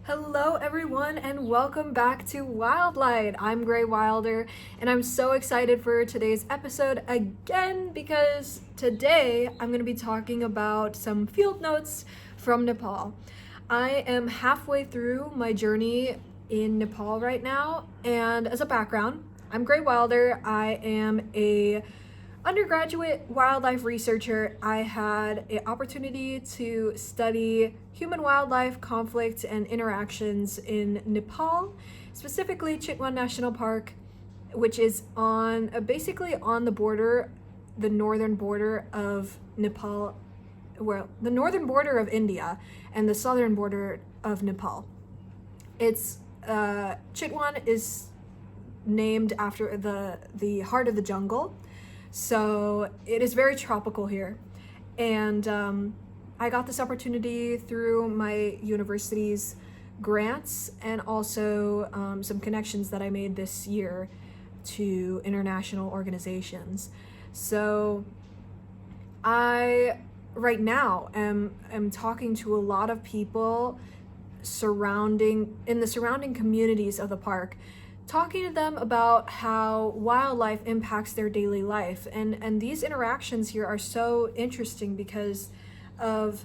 Hello everyone and welcome back to Wildlight. I'm Gray Wilder and I'm so excited for today's episode again because today I'm going to be talking about some field notes from Nepal. I am halfway through my journey in Nepal right now, and as a background, I'm Gray Wilder. I am a undergraduate wildlife researcher. I had an opportunity to study human wildlife conflict and interactions in Nepal, specifically Chitwan National Park, which is on basically on the border, the northern border of Nepal, well, the northern border of India and the southern border of Nepal. It's Chitwan is named after the heart of the jungle. So it is very tropical here. And I got this opportunity through my university's grants and also some connections that I made this year to international organizations. So I right now am talking to a lot of people in the surrounding communities of the park, talking to them about how wildlife impacts their daily life. And these interactions here are so interesting because of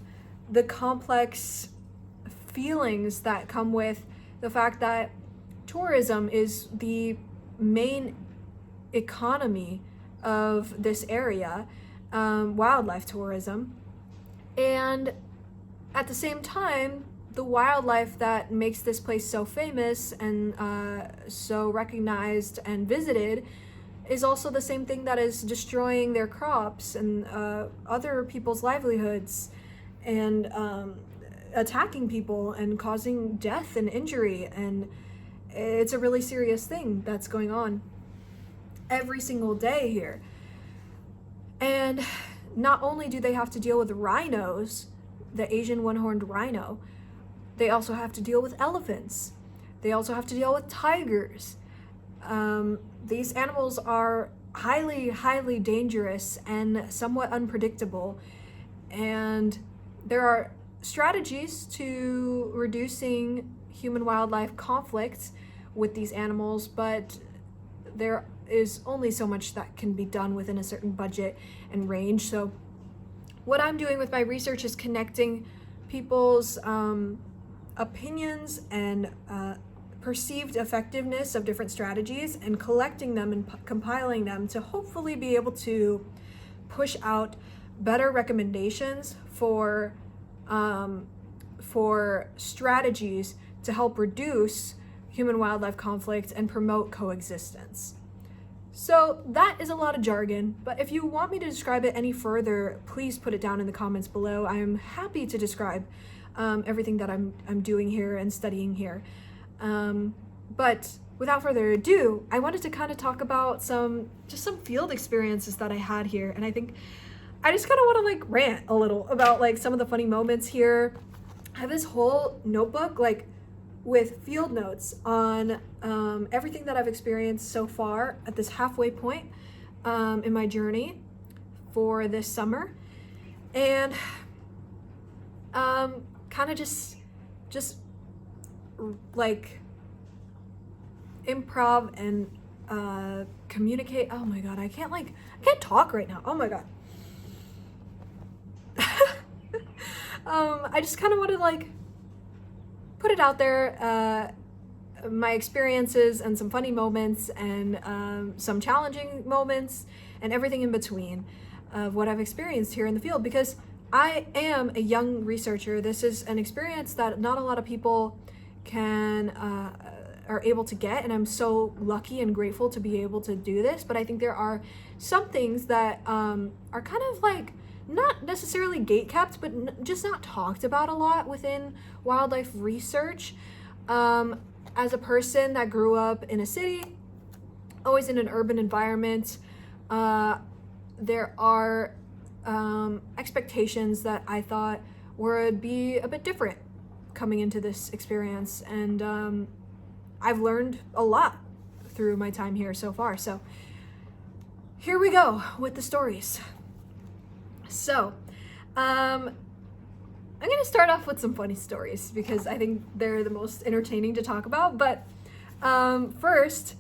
the complex feelings that come with the fact that tourism is the main economy of this area, wildlife tourism. And at the same time, the wildlife that makes this place so famous and so recognized and visited is also the same thing that is destroying their crops and other people's livelihoods and attacking people and causing death and injury. And it's a really serious thing that's going on every single day here. And not only do they have to deal with rhinos, the Asian one-horned rhino, they also have to deal with elephants. They also have to deal with tigers. These animals are highly, highly dangerous and somewhat unpredictable. And there are strategies to reducing human-wildlife conflict with these animals, but there is only so much that can be done within a certain budget and range. So what I'm doing with my research is connecting people's opinions and perceived effectiveness of different strategies and collecting them and compiling them to hopefully be able to push out better recommendations for strategies to help reduce human wildlife conflict and promote coexistence. So that is a lot of jargon, but if you want me to describe it any further, please put it down in the comments below. I am happy to describe everything that I'm doing here and studying here. But without further ado, I wanted to kind of talk about some field experiences that I had here. And I think I just kind of want to like rant a little about like some of the funny moments here. I have this whole notebook like with field notes on everything that I've experienced so far at this halfway point in my journey for this summer. And kind of just like improv and communicate. Oh my god, I can't talk right now. Oh my god. I just kind of want to like put it out there, my experiences and some funny moments and some challenging moments and everything in between of what I've experienced here in the field, because I am a young researcher. This is an experience that not a lot of people are able to get, and I'm so lucky and grateful to be able to do this. But I think there are some things that are kind of like not necessarily gatekept, but just not talked about a lot within wildlife research. As a person that grew up in a city, always in an urban environment, there are expectations that I thought would be a bit different coming into this experience, and I've learned a lot through my time here so far. So here we go with the stories. So I'm gonna start off with some funny stories because I think they're the most entertaining to talk about. But first,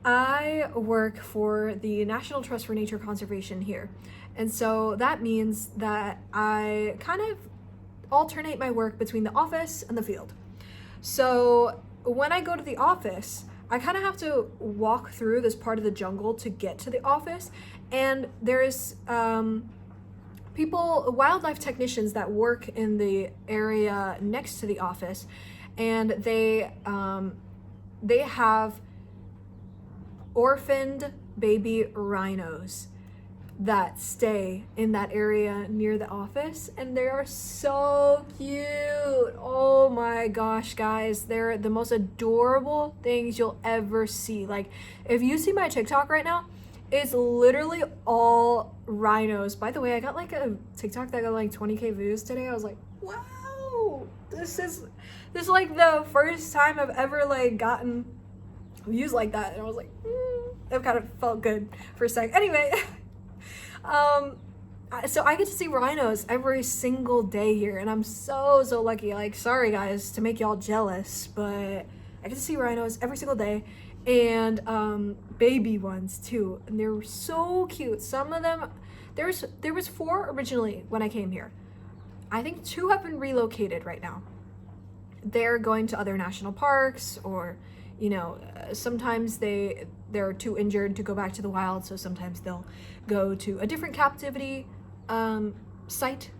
I work for the National Trust for Nature Conservation here. And so that means that I kind of alternate my work between the office and the field. So when I go to the office, I kind of have to walk through this part of the jungle to get to the office. And there's wildlife technicians that work in the area next to the office, and they have orphaned baby rhinos that stay in that area near the office, and they are so cute. Oh my gosh, guys, they're the most adorable things you'll ever see. Like, if you see my TikTok right now, it's literally all rhinos. By the way, I got like a TikTok that got like 20k views today. I was like, wow, this is like the first time I've ever like gotten views like that, and I was like, it kind of felt good for a sec. Anyway, so I get to see rhinos every single day here, and I'm so lucky. Like, sorry guys to make y'all jealous, but I get to see rhinos every single day, and baby ones too, and they're so cute. Some of them, there was 4 originally when I came here. I think 2 have been relocated right now. They're going to other national parks, or sometimes they're too injured to go back to the wild, so sometimes they'll go to a different captivity site.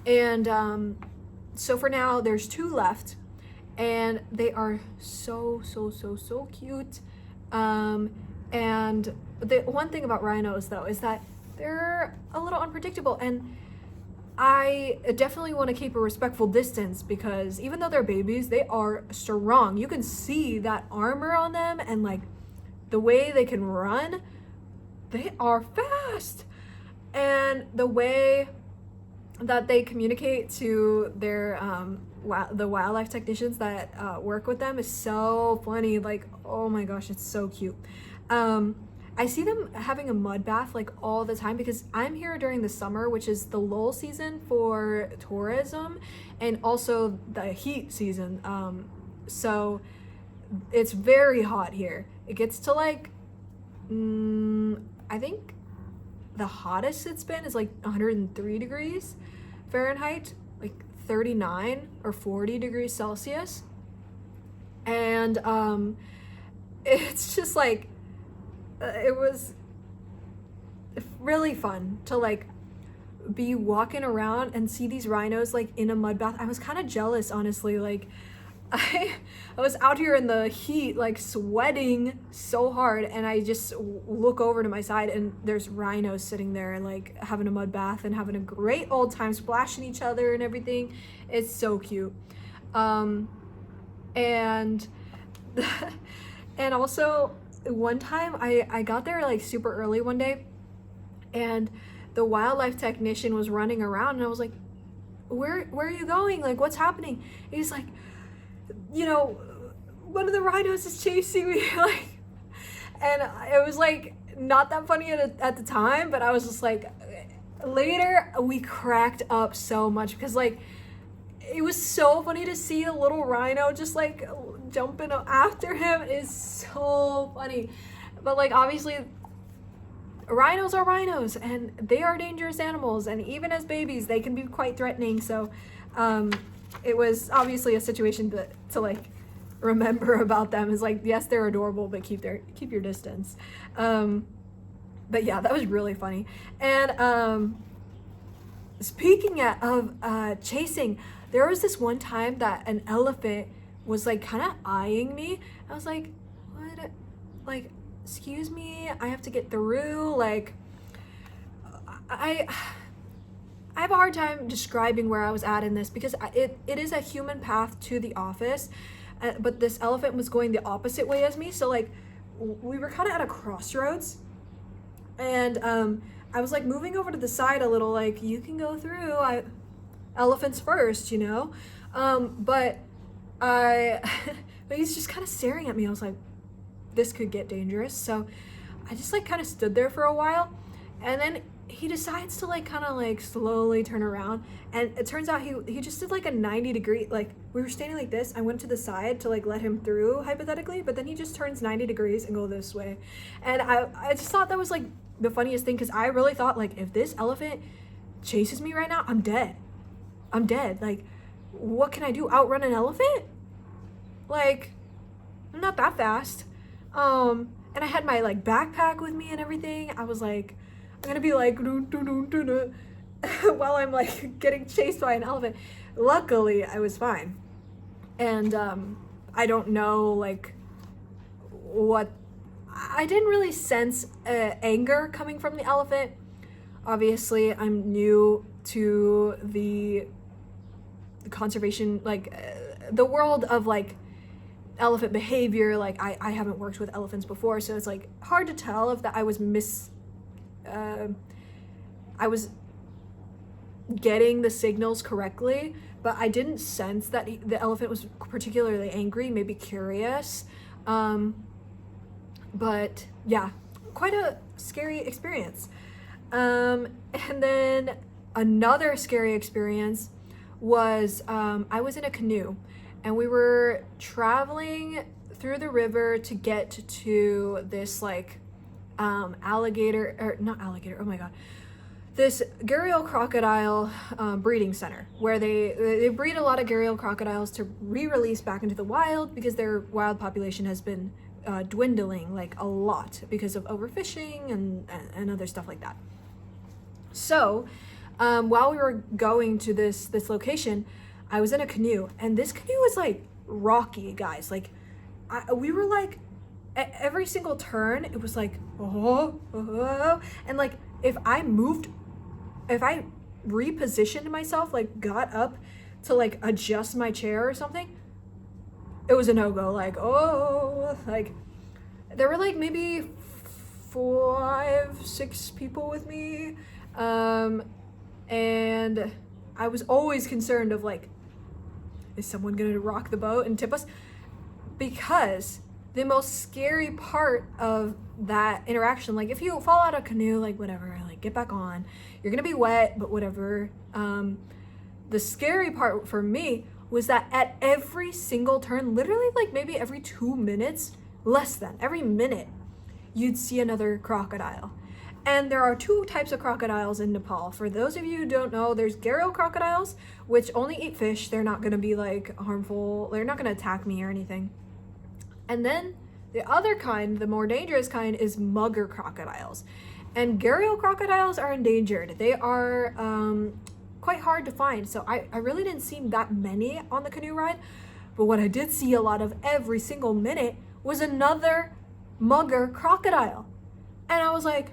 And so for now, there's 2 left, and they are so cute. And the one thing about rhinos, though, is that they're a little unpredictable, and I definitely want to keep a respectful distance, because even though they're babies, they are strong. You can see that armor on them, and like the way they can run, they are fast. And the way that they communicate to their the wildlife technicians that work with them is so funny. Like, oh my gosh, it's so cute. I see them having a mud bath like all the time, because I'm here during the summer, which is the lull season for tourism, and also the heat season. So it's very hot here. It gets to like, I think the hottest it's been is like 103 degrees Fahrenheit, like 39 or 40 degrees Celsius. And it's just like, it was really fun to like be walking around and see these rhinos like in a mud bath. I was kind of jealous, honestly. Like, I was out here in the heat, like sweating so hard, and I just look over to my side, and there's rhinos sitting there like having a mud bath and having a great old time, splashing each other and everything. It's so cute. And and also, one time I got there like super early one day, and the wildlife technician was running around, and I was like, where are you going? Like, what's happening? And he's like, one of the rhinos is chasing me. Like, and it was like not that funny at the time, but I was just like, later we cracked up so much, because like it was so funny to see a little rhino just like jumping after him. Is so funny. But like, obviously rhinos are rhinos, and they are dangerous animals, and even as babies they can be quite threatening. So it was obviously a situation to like remember about them, is like, yes, they're adorable, but keep your distance. But yeah, that was really funny. And speaking of chasing, there was this one time that an elephant was like kind of eyeing me. I was like, what? Like, excuse me, I have to get through. Like, I have a hard time describing where I was at in this, because it is a human path to the office, but this elephant was going the opposite way as me. So like, we were kind of at a crossroads, and I was like moving over to the side a little, like, you can go through, elephants first, but but he's just kind of staring at me. I was like, this could get dangerous. So I just like kind of stood there for a while, and then he decides to like kind of like slowly turn around, and it turns out he just did like a 90-degree, like we were standing like this. I went to the side to like let him through hypothetically, but then he just turns 90 degrees and go this way. And I just thought that was like the funniest thing, because I really thought like, if this elephant chases me right now, I'm dead. Like, what can I do? Outrun an elephant? Like, I'm not that fast. And I had my like backpack with me and everything. I was like, I'm gonna be like while I'm like getting chased by an elephant. Luckily, I was fine. And I don't know like what, I didn't really sense anger coming from the elephant. Obviously, I'm new to the conservation, like the world of like elephant behavior. Like I haven't worked with elephants before, so it's like hard to tell if that I was getting the signals correctly, but I didn't sense that the elephant was particularly angry, maybe curious. But yeah, quite a scary experience. And then another scary experience was I was in a canoe, and we were traveling through the river to get to this like alligator, or not alligator, oh my god, this gharial crocodile breeding center, where they breed a lot of gharial crocodiles to re-release back into the wild, because their wild population has been dwindling like a lot because of overfishing and other stuff like that. So while we were going to this location, I was in a canoe, and this canoe was like rocky, guys. Like we were like, at every single turn it was like and like if I repositioned myself, like got up to like adjust my chair or something, it was a no-go. Like, oh, like there were like maybe 5-6 people with me, and I was always concerned of like, is someone gonna rock the boat and tip us? Because the most scary part of that interaction, like if you fall out of a canoe, like whatever, like get back on, you're gonna be wet, but whatever. The scary part for me was that at every single turn, literally like maybe every 2 minutes, less than every minute, you'd see another crocodile. And there are 2 types of crocodiles in Nepal. For those of you who don't know, there's gharial crocodiles, which only eat fish. They're not gonna be like harmful. They're not gonna attack me or anything. And then the other kind, the more dangerous kind, is mugger crocodiles. And gharial crocodiles are endangered. They are quite hard to find. So I really didn't see that many on the canoe ride. But what I did see a lot of every single minute was another mugger crocodile. And I was like,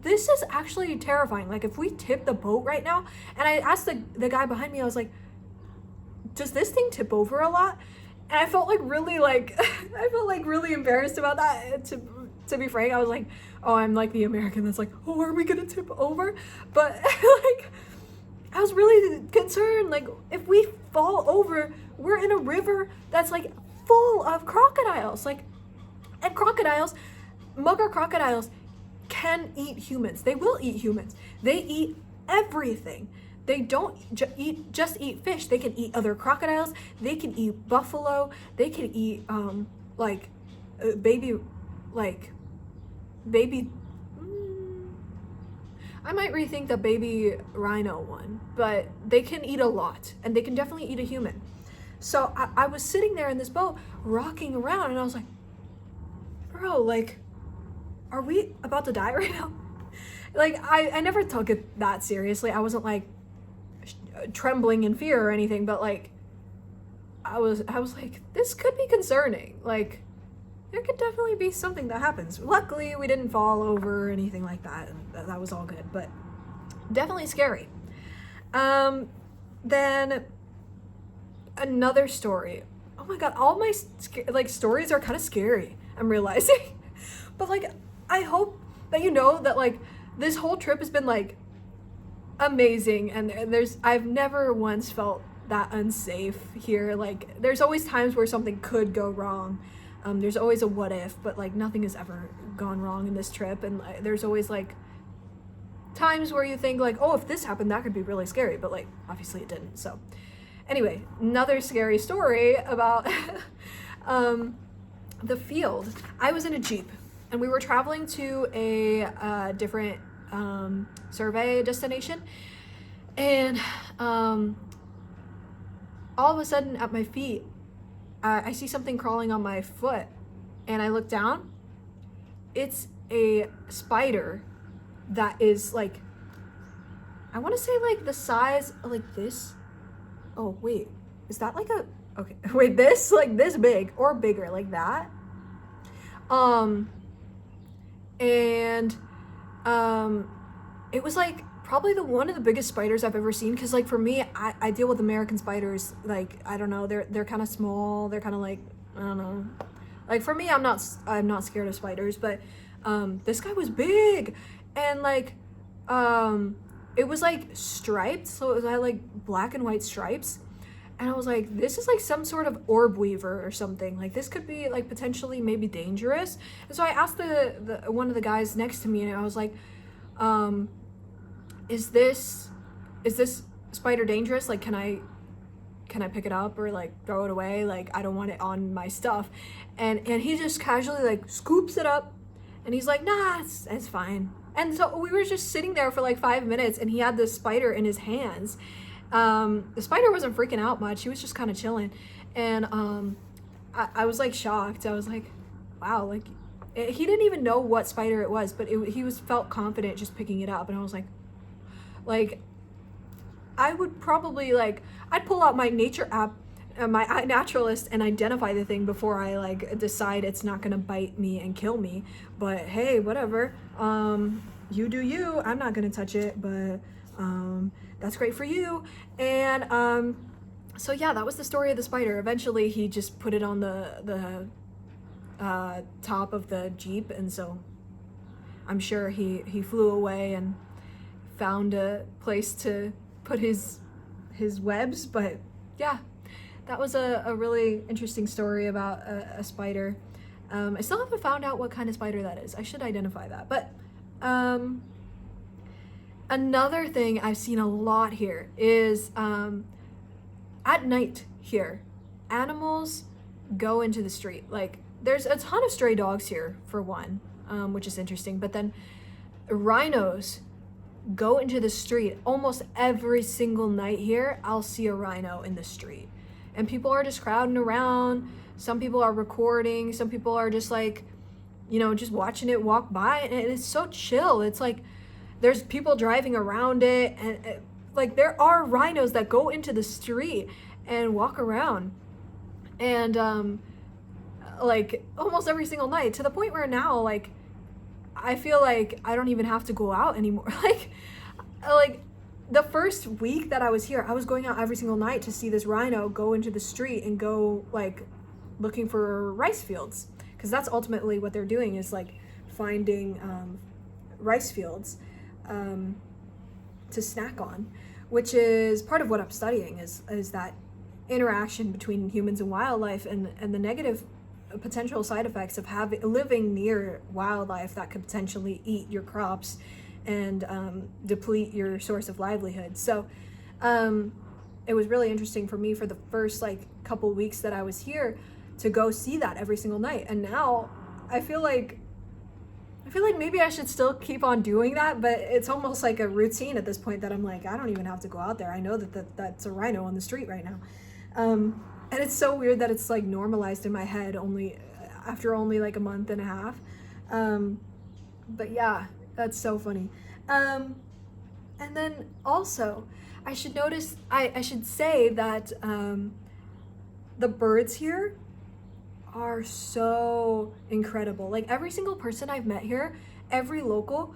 this is actually terrifying. Like if we tip the boat right now, and I asked the guy behind me, I was like, does this thing tip over a lot? And I felt like really really embarrassed about that. To be frank, I was like, oh, I'm like the American that's like, oh, are we gonna tip over? But like, I was really concerned. Like, if we fall over, we're in a river that's like full of crocodiles. Like, and crocodiles, mugger crocodiles, can eat humans. They will eat humans. They eat everything. They don't just eat fish. They can eat other crocodiles. They can eat buffalo. They can eat baby. I might rethink the baby rhino one, but they can eat a lot, and they can definitely eat a human. So I was sitting there in this boat, rocking around, and I was like, bro, like, are we about to die right now? Like, I never took it that seriously. I wasn't like trembling in fear or anything, but like I was like, this could be concerning. Like, there could definitely be something that happens. Luckily, we didn't fall over or anything like that, and that was all good, but definitely scary. Then another story. Oh my god, all my stories are kind of scary, I'm realizing. But like, I hope that you know that like this whole trip has been like amazing, and I've never once felt that unsafe here. Like, there's always times where something could go wrong. There's always a what if, but like nothing has ever gone wrong in this trip, and there's always like times where you think like, oh, if this happened, that could be really scary, but like obviously it didn't. So anyway, another scary story about the field. I was in a Jeep and we were traveling to a different survey destination, and all of a sudden at my feet, I see something crawling on my foot, and I look down. It's a spider that is like, I want to say like the size like this. Oh wait, is that like a, okay, wait, this like this big or bigger, like that. And it was like probably one of the biggest spiders I've ever seen, because like for me, I deal with American spiders, like I don't know, they're kind of small, they're kind of like, I don't know, like for me, I'm not scared of spiders, but this guy was big, and like it was like striped, so it had like black and white stripes, and I was like, this is like some sort of orb weaver or something, like this could be like potentially maybe dangerous. And so I asked the one of the guys next to me, and I was like, is this spider dangerous? Like, can I pick it up or like throw it away? Like, I don't want it on my stuff. And he just casually like scoops it up, and he's like, nah, it's fine. And so we were just sitting there for like 5 minutes, and he had this spider in his hands. The spider wasn't freaking out much. He was just kind of chilling. And I was like shocked. I was like, wow, like he didn't even know what spider it was, but he felt confident just picking it up. And I was like I would probably like, I'd pull out my nature app, my iNaturalist, and identify the thing before I like decide it's not gonna bite me and kill me. But hey, whatever, you do you. I'm not gonna touch it, but that's great for you. And so yeah, that was the story of the spider. Eventually he just put it on the top of the Jeep, and so I'm sure he flew away and found a place to put his webs. But yeah, that was a really interesting story about a spider. I still haven't found out what kind of spider that is. I should identify that. But another thing I've seen a lot here is at night here, animals go into the street. Like, there's a ton of stray dogs here for one, which is interesting, but then rhinos go into the street almost every single night here. I'll see a rhino in the street, and people are just crowding around. Some people are recording, some people are just like, you know, just watching it walk by, and it's so chill. It's like there's people driving around it, and like there are rhinos that go into the street and walk around, and like almost every single night, to the point where now like I feel like I don't even have to go out anymore. like the first week that I was here, I was going out every single night to see this rhino go into the street and go like looking for rice fields, because that's ultimately what they're doing, is like finding rice fields to snack on, which is part of what I'm studying, is that interaction between humans and wildlife, and the negative potential side effects of living near wildlife that could potentially eat your crops and deplete your source of livelihood. So it was really interesting for me for the first like couple weeks that I was here to go see that every single night. And now I feel like maybe I should still keep on doing that, but it's almost like a routine at this point that I'm like, I don't even have to go out there. I know that's a rhino on the street right now. And it's so weird that it's like normalized in my head after only like a month and a half. But yeah, that's so funny. And then also I should say that the birds here are so incredible. Like every single person I've met here, every local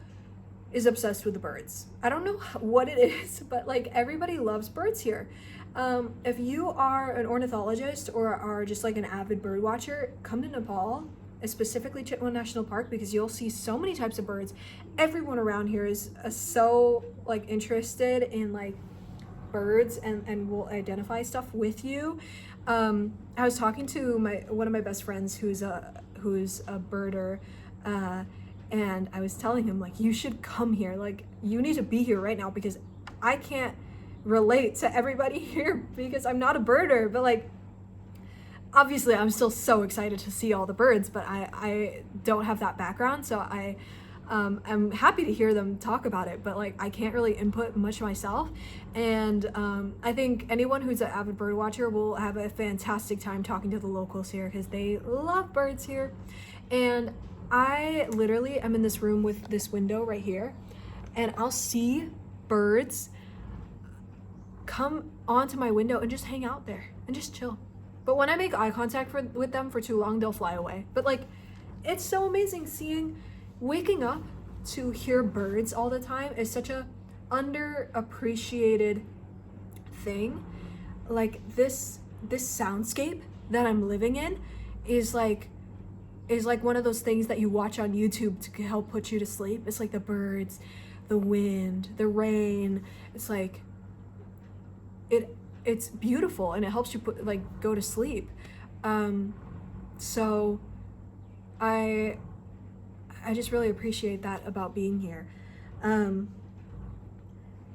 is obsessed with the birds. I don't know what it is, but like everybody loves birds here. If you are an ornithologist or are just like an avid bird watcher, come to Nepal, specifically Chitwan National Park, because you'll see so many types of birds. Everyone around here is so like interested in like birds and will identify stuff with you. I was talking to one of my best friends who's a birder, And I was telling him, like, you should come here. Like, you need to be here right now because I can't relate to everybody here because I'm not a birder. But, like, obviously I'm still so excited to see all the birds, but I don't have that background. So I'm happy to hear them talk about it, but like I can't really input much myself. And I think anyone who's an avid bird watcher will have a fantastic time talking to the locals here because they love birds here. And I literally am in this room with this window right here, and I'll see birds come onto my window and just hang out there and just chill. But when I make eye contact with them for too long, they'll fly away. But like, it's so amazing waking up to hear birds all the time is such a underappreciated thing. Like this soundscape that I'm living in is like one of those things that you watch on YouTube to help put you to sleep. It's like the birds, the wind, the rain. It's like it's beautiful and it helps you go to sleep. So I just really appreciate that about being here.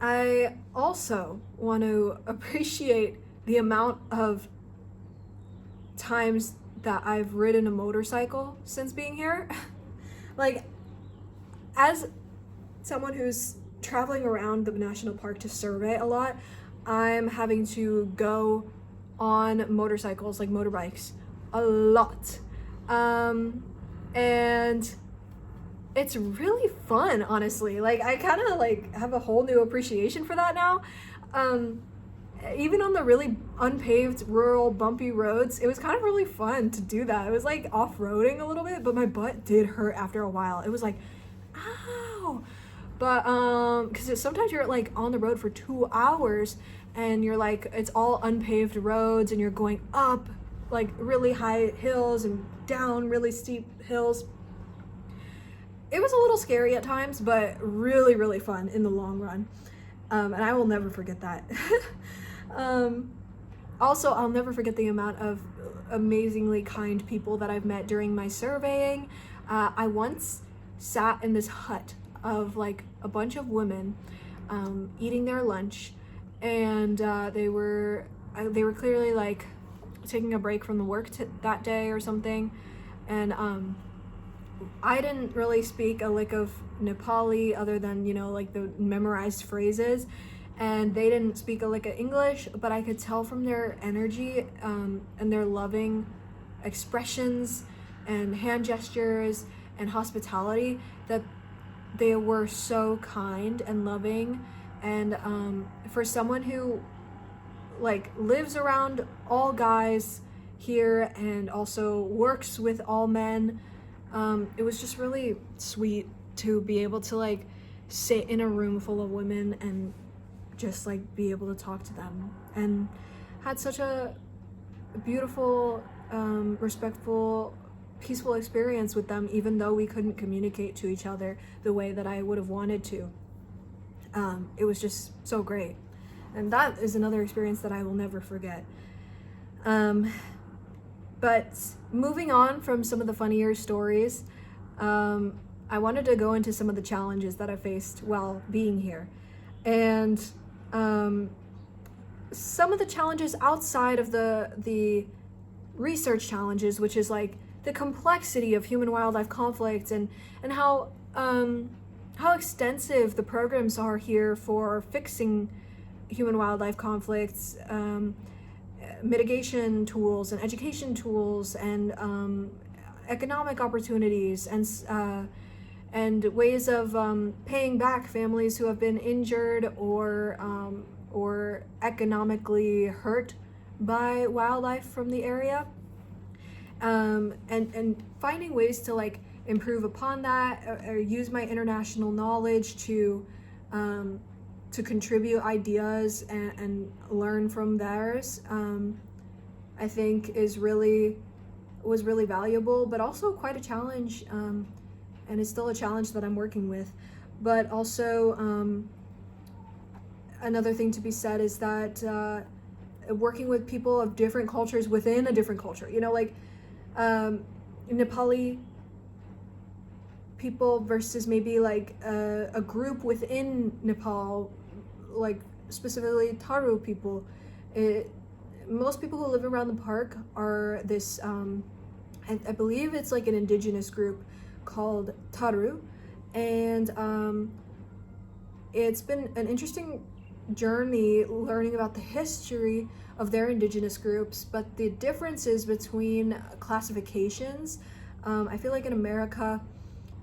I also want to appreciate the amount of times that I've ridden a motorcycle since being here. Like, as someone who's traveling around the national park to survey a lot, I'm having to go on motorcycles, like motorbikes, a lot. And it's really fun, honestly. Like, I kind of have a whole new appreciation for that now. Even on the really unpaved, rural, bumpy roads, it was kind of really fun to do that. It was like off-roading a little bit, but my butt did hurt after a while. It was like, ow. But because sometimes you're like on the road for 2 hours and you're like, it's all unpaved roads and you're going up like really high hills and down really steep hills. It was a little scary at times, but really, really fun in the long run. And I will never forget that. Also, I'll never forget the amount of amazingly kind people that I've met during my surveying. I once sat in this hut of like a bunch of women eating their lunch, and they were clearly like taking a break from the work that day or something. And I didn't really speak a lick of Nepali other than, like the memorized phrases, and they didn't speak a lick of English, but I could tell from their energy and their loving expressions and hand gestures and hospitality that they were so kind and loving. And for someone who like lives around all guys here and also works with all men, it was just really sweet to be able to like sit in a room full of women and just like be able to talk to them, and had such a beautiful, respectful, peaceful experience with them, even though we couldn't communicate to each other the way that I would have wanted to. It was just so great, and that is another experience that I will never forget. But moving on from some of the funnier stories, I wanted to go into some of the challenges that I faced while being here. And some of the challenges outside of the research challenges, which is like the complexity of human-wildlife conflict and how extensive the programs are here for fixing human-wildlife conflicts, mitigation tools and education tools and economic opportunities and ways of paying back families who have been injured or economically hurt by wildlife from the area, and finding ways to like improve upon that or use my international knowledge to contribute ideas and learn from theirs. I think was really valuable, but also quite a challenge, and it's still a challenge that I'm working with. But also another thing to be said is that working with people of different cultures within a different culture, like Nepali people versus maybe like a group within Nepal, like specifically Tharu people. Most people who live around the park are this, I believe it's like an indigenous group called Tharu, and it's been an interesting journey learning about the history of their indigenous groups, but the differences between classifications. I feel like in America,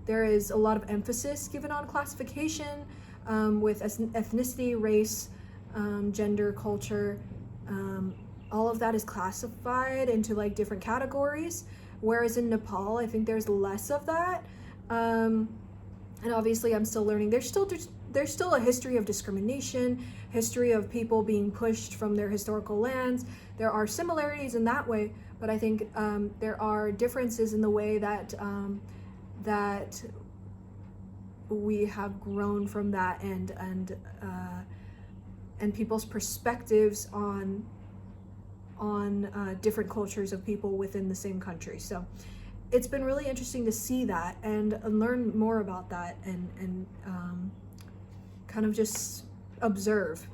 there is a lot of emphasis given on classification with ethnicity, race, gender, culture. All of that is classified into like different categories, whereas in Nepal, I think there's less of that. And obviously, I'm still learning. There's still a history of discrimination, history of people being pushed from their historical lands. There are similarities in that way, but I think there are differences in the way that that we have grown from that, and people's perspectives on different cultures of people within the same country. So it's been really interesting to see that and learn more about that, and kind of just observe.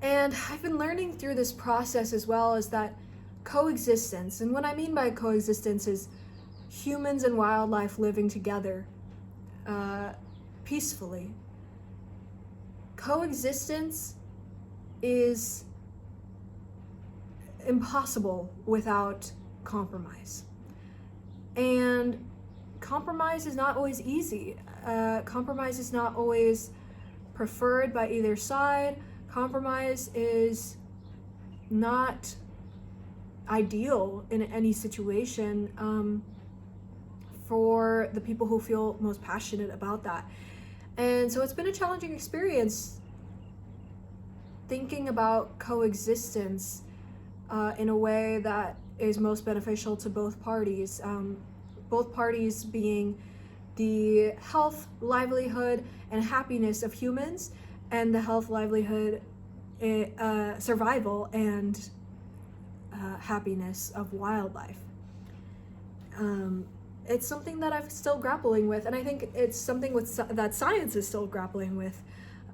And I've been learning through this process as well is that coexistence, and what I mean by coexistence is humans and wildlife living together peacefully. Coexistence is impossible without compromise. And compromise is not always easy. Compromise is not always preferred by either side. Compromise is not ideal in any situation for the people who feel most passionate about that. And so it's been a challenging experience thinking about coexistence in a way that is most beneficial to both parties. Both parties being the health, livelihood, and happiness of humans, and the health, livelihood, survival, and happiness of wildlife. It's something that I'm still grappling with, and I think it's something that science is still grappling with.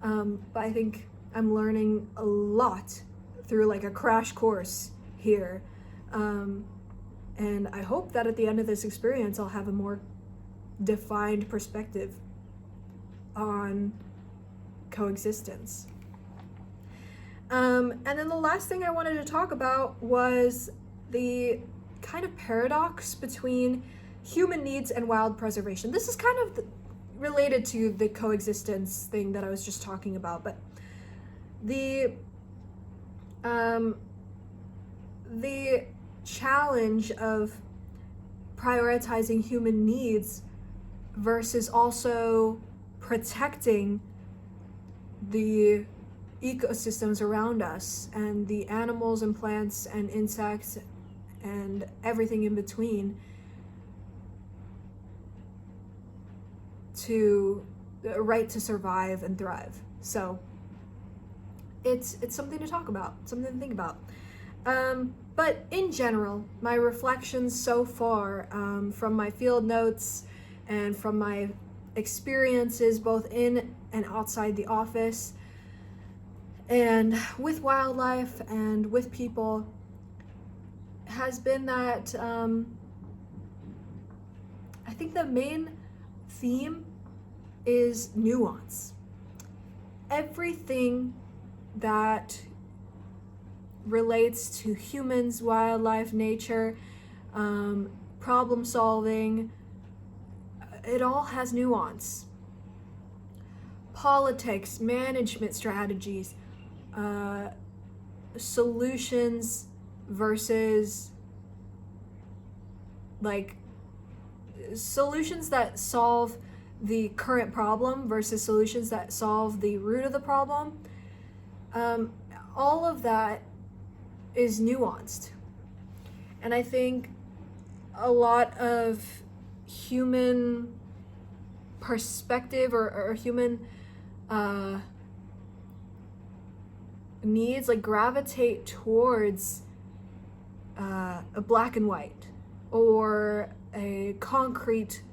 But I think I'm learning a lot through like a crash course here. And I hope that at the end of this experience, I'll have a more defined perspective on coexistence. And then the last thing I wanted to talk about was the kind of paradox between human needs and wild preservation. This is kind of related to the coexistence thing that I was just talking about, but the challenge of prioritizing human needs versus also protecting the ecosystems around us and the animals and plants and insects and everything in between to the right to survive and thrive. So it's something to talk about, something to think about. But in general, my reflections so far from my field notes and from my experiences both in and outside the office and with wildlife and with people has been that I think the main theme is nuance. Everything that relates to humans, wildlife, nature, problem solving, it all has nuance. Politics, management strategies, solutions versus like solutions that solve the current problem versus solutions that solve the root of the problem. All of that is nuanced. And I think a lot of human perspective or human needs like gravitate towards a black and white or a concrete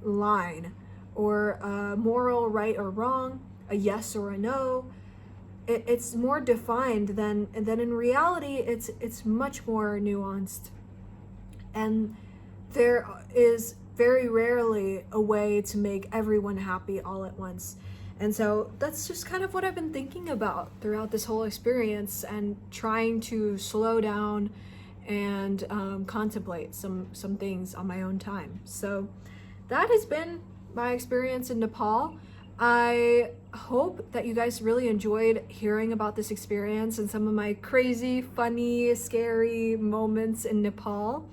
line or a moral right or wrong, a yes or a no. It's more defined than in reality. It's much more nuanced, and there is very rarely a way to make everyone happy all at once. And so that's just kind of what I've been thinking about throughout this whole experience, and trying to slow down and contemplate some things on my own time. So that has been my experience in Nepal. I hope that you guys really enjoyed hearing about this experience and some of my crazy, funny, scary moments in Nepal.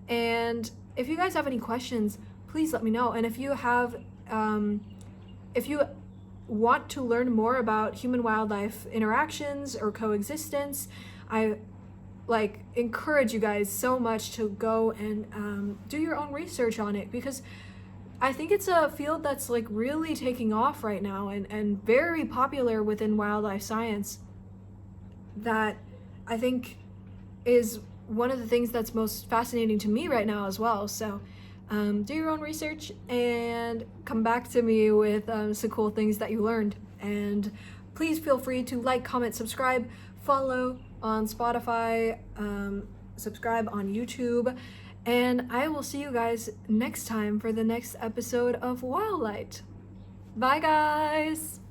And if you guys have any questions, please let me know. And if you want to learn more about human-wildlife interactions or coexistence, I encourage you guys so much to go and do your own research on it, because I think it's a field that's really taking off right now, and very popular within wildlife science, that I think is one of the things that's most fascinating to me right now as well. So do your own research and come back to me with some cool things that you learned. And please feel free to like, comment, subscribe, follow on Spotify, subscribe on YouTube, and I will see you guys next time for the next episode of Wildlight. Bye guys!